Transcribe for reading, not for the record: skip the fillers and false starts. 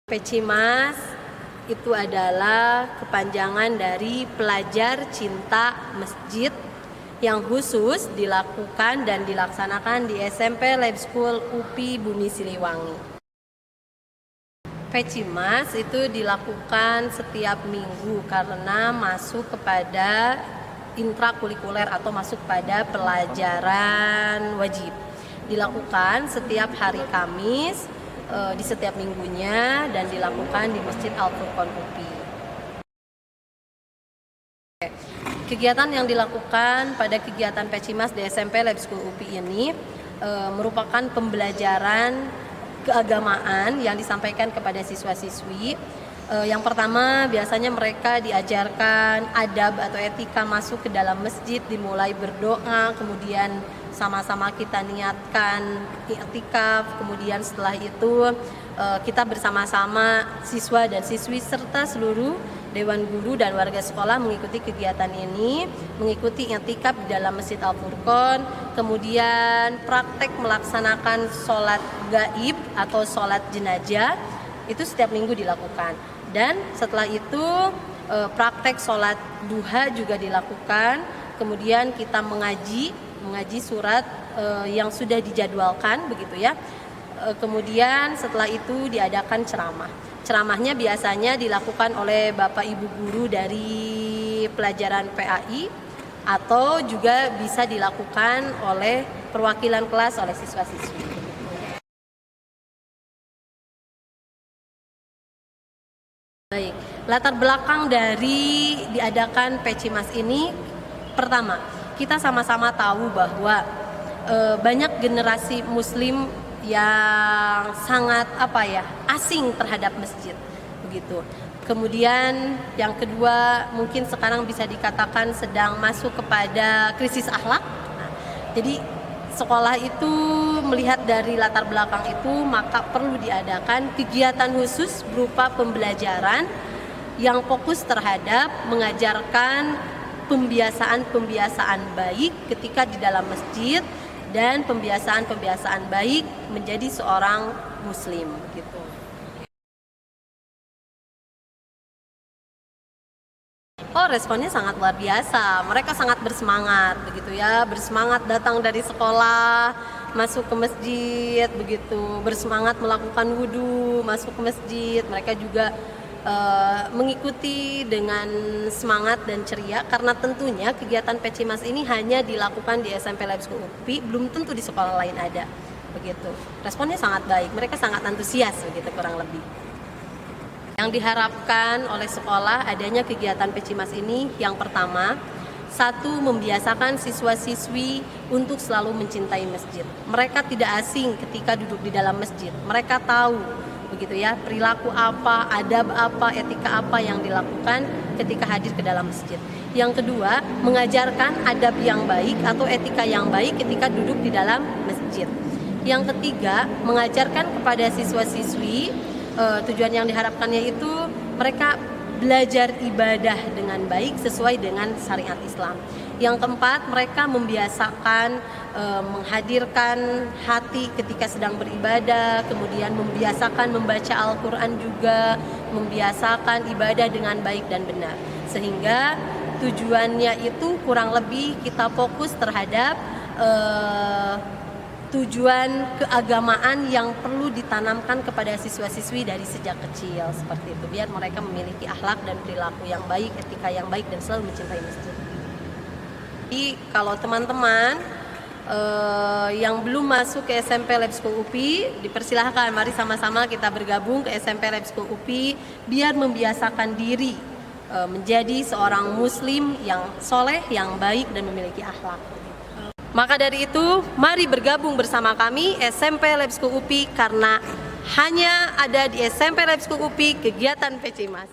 Pecimas itu adalah kepanjangan dari Pelajar Cinta Masjid yang khusus dilakukan dan dilaksanakan di SMP Lab School UPI Bumi Siliwangi. Pecimas itu dilakukan setiap minggu karena masuk kepada intrakurikuler atau masuk pada pelajaran wajib. Dilakukan setiap hari Kamis di setiap minggunya dan dilakukan di Masjid Al-Furqon UPI. Kegiatan yang dilakukan pada kegiatan Pecimas di SMP Lab School UPI ini merupakan pembelajaran keagamaan yang disampaikan kepada siswa-siswi. Yang pertama, biasanya mereka diajarkan adab atau etika masuk ke dalam masjid, dimulai berdoa, kemudian sama-sama kita niatkan i'tikaf, kemudian setelah itu kita bersama-sama siswa dan siswi serta seluruh dewan guru dan warga sekolah mengikuti kegiatan ini, mengikuti i'tikaf di dalam Masjid Al-Furqon, kemudian praktek melaksanakan sholat gaib atau sholat jenazah itu setiap minggu dilakukan. Dan setelah itu praktek sholat duha juga dilakukan, kemudian kita mengaji surat yang sudah dijadwalkan begitu ya. Kemudian setelah itu diadakan ceramah. Ceramahnya biasanya dilakukan oleh Bapak Ibu guru dari pelajaran PAI atau juga bisa dilakukan oleh perwakilan kelas oleh siswa-siswi. Baik, latar belakang dari diadakan Pecimas ini, pertama, kita sama-sama tahu bahwa banyak generasi muslim yang sangat asing terhadap masjid begitu. Kemudian yang kedua, mungkin sekarang bisa dikatakan sedang masuk kepada krisis akhlak. Jadi sekolah itu melihat dari latar belakang itu, maka perlu diadakan kegiatan khusus berupa pembelajaran yang fokus terhadap mengajarkan pembiasaan-pembiasaan baik ketika di dalam masjid dan pembiasaan-pembiasaan baik menjadi seorang muslim gitu. Oh, responnya sangat luar biasa. Mereka sangat bersemangat begitu ya, bersemangat datang dari sekolah, masuk ke masjid begitu, bersemangat melakukan wudhu, masuk ke masjid. Mereka juga mengikuti dengan semangat dan ceria karena tentunya kegiatan Pecimas ini hanya dilakukan di SMP Lab School UPI, belum tentu di sekolah lain ada begitu. Responnya sangat baik, mereka sangat antusias begitu kurang lebih. Yang diharapkan oleh sekolah adanya kegiatan Pecimas ini, yang pertama, satu, membiasakan siswa-siswi untuk selalu mencintai masjid. Mereka tidak asing ketika duduk di dalam masjid. Mereka tahu begitu ya, perilaku apa, adab apa, etika apa yang dilakukan ketika hadir ke dalam masjid. Yang kedua, mengajarkan adab yang baik atau etika yang baik ketika duduk di dalam masjid. Yang ketiga, mengajarkan kepada siswa-siswi, tujuan yang diharapkannya itu mereka belajar ibadah dengan baik sesuai dengan syariat Islam. Yang keempat, mereka membiasakan menghadirkan hati ketika sedang beribadah, kemudian membiasakan membaca Al-Quran juga, membiasakan ibadah dengan baik dan benar. Sehingga tujuannya itu kurang lebih kita fokus terhadap tujuan keagamaan yang perlu ditanamkan kepada siswa-siswi dari sejak kecil seperti itu, biar mereka memiliki akhlak dan perilaku yang baik, etika yang baik, dan selalu mencintai masjid. Jadi kalau teman-teman yang belum masuk ke SMP Lab School UPI, dipersilahkan mari sama-sama kita bergabung ke SMP Lab School UPI biar membiasakan diri menjadi seorang muslim yang soleh, yang baik, dan memiliki akhlak. Maka dari itu, mari bergabung bersama kami SMP Lab School UPI karena hanya ada di SMP Lab School UPI kegiatan Pecimas.